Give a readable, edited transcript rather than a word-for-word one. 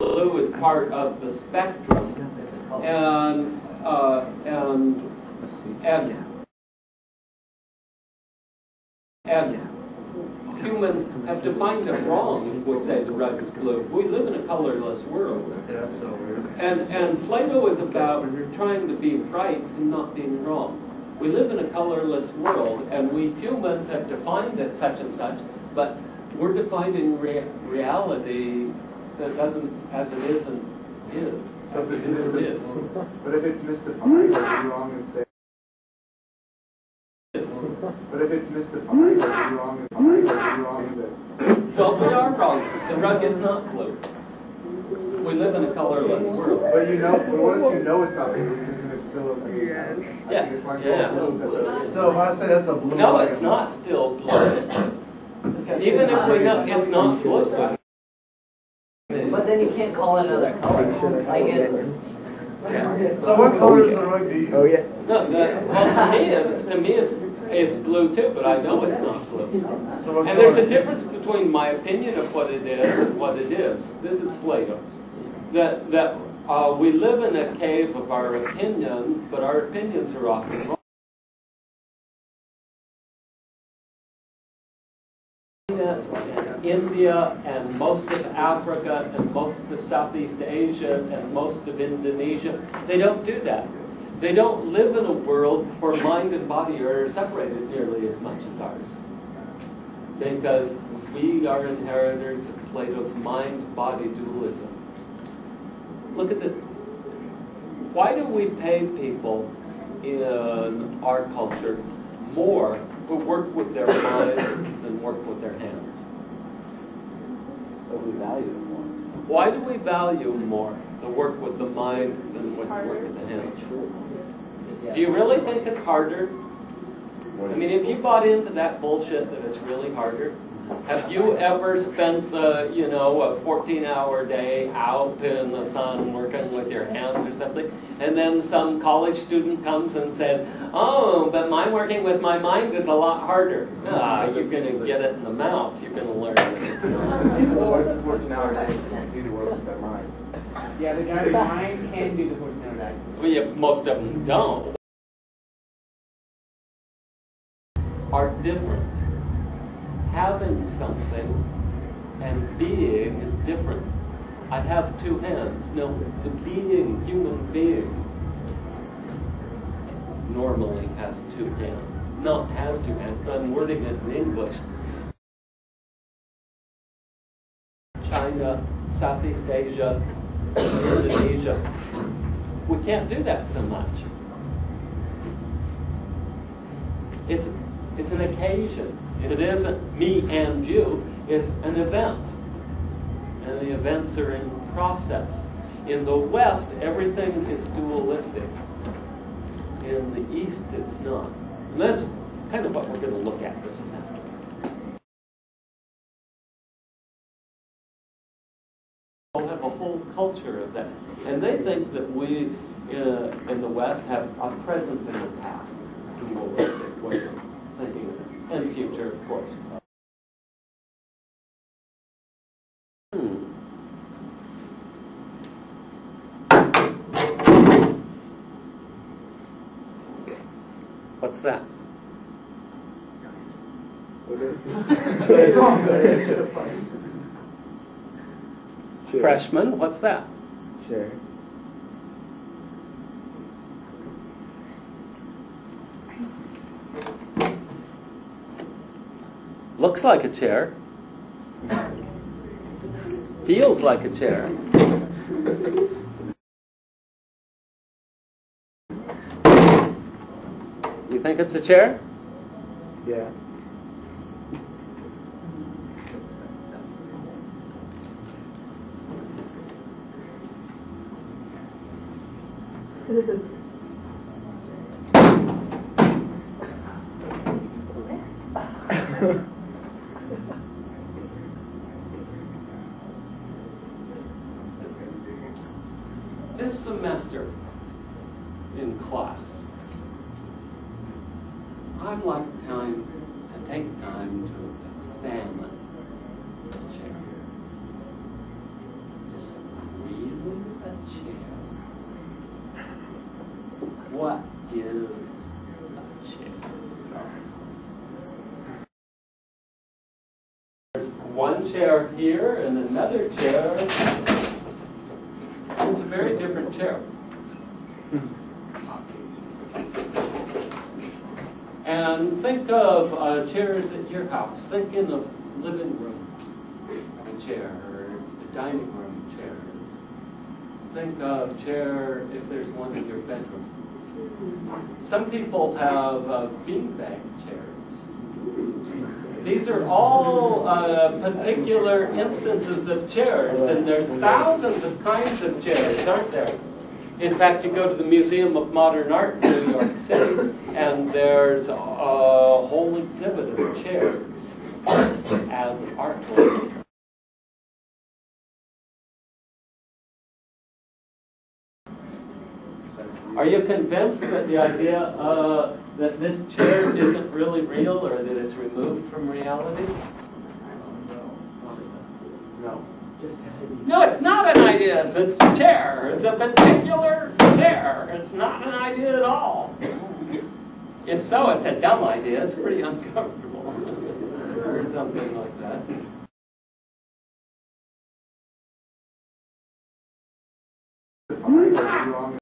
blue is part of the spectrum, and humans have defined it wrong if we say the rug is blue. We live in a colorless world. That's so weird. And Plato is about trying to be right and not being wrong. We live in a colorless world, and we humans have defined it such and such, but we're defining reality that doesn't, as it isn't, is. As it is. But if it's misdefined, are you wrong in saying? But if it's misdefined, are you wrong in that? Well, we are wrong. The rug is not blue. We live in a colorless world. But you know, but what if you know it's not blue? Isn't it still a blue? Yeah. So if I say that's a blue. No, it's not still blue. Even if we know it's not blue. But then you can't call it another color. I get it. Yeah. So what color is the rug to you? Oh yeah. No, well, to me it's blue too, but I know it's not blue. So And there's a difference between my opinion of what it is and what it is. This is Plato. That we live in a cave of our opinions, but our opinions are often wrong. India and most of Africa and most of Southeast Asia and most of Indonesia, they don't do that. They don't live in a world where mind and body are separated nearly as much as ours. Because we are inheritors of Plato's mind-body dualism. Look at this. Why do we pay people in our culture more who work with their minds than work with their hands? But we value it more. Why do we value more the work with the mind than the work with the hands? Do you really think it's harder? I mean, if you bought into that bullshit that it's really harder, have you ever spent a 14-hour day out in the sun working with your hands or something, and then some college student comes and says, "Oh, but my working with my mind is a lot harder." You're going to get it in the mouth. You're going to learn that it's not. People work 14 hours a day can't do the work with their mind. Yeah, the guy's mind can do the 14-hour day. Well, yeah, most of them don't. Are different. Having something and being is different. I have two hands. No, the human being, normally has two hands. Not has two hands, but I'm wording it in English. China, Southeast Asia, Indonesia. We can't do that so much. It's an occasion. It isn't me and you, it's an event. And the events are in process. In the West, everything is dualistic. In the East, it's not. And that's kind of what we're going to look at this semester. We'll have a whole culture of that. And they think that we in the West have a present and a past dualistic way of thinking of it. And future, of course. What's that? Freshman, what's that? Sure. Looks like a chair. Feels like a chair. You think it's a chair? Yeah. This semester in class, I'd like to take time to examine the chair. Just one chair here and another chair. It's a very different chair. And think of chairs at your house. Think in the living room chair or the dining room chair. Think of chair if there's one in your bedroom. Some people have beanbag chairs. These are all particular instances of chairs, and there's thousands of kinds of chairs, aren't there? In fact, you go to the Museum of Modern Art in New York City, and there's a whole exhibit of chairs as artwork. Are you convinced that the idea that this chair isn't really real, or that it's removed from reality? No. No, it's not an idea. It's a chair. It's a particular chair. It's not an idea at all. If so, it's a dumb idea. It's pretty uncomfortable or something like that.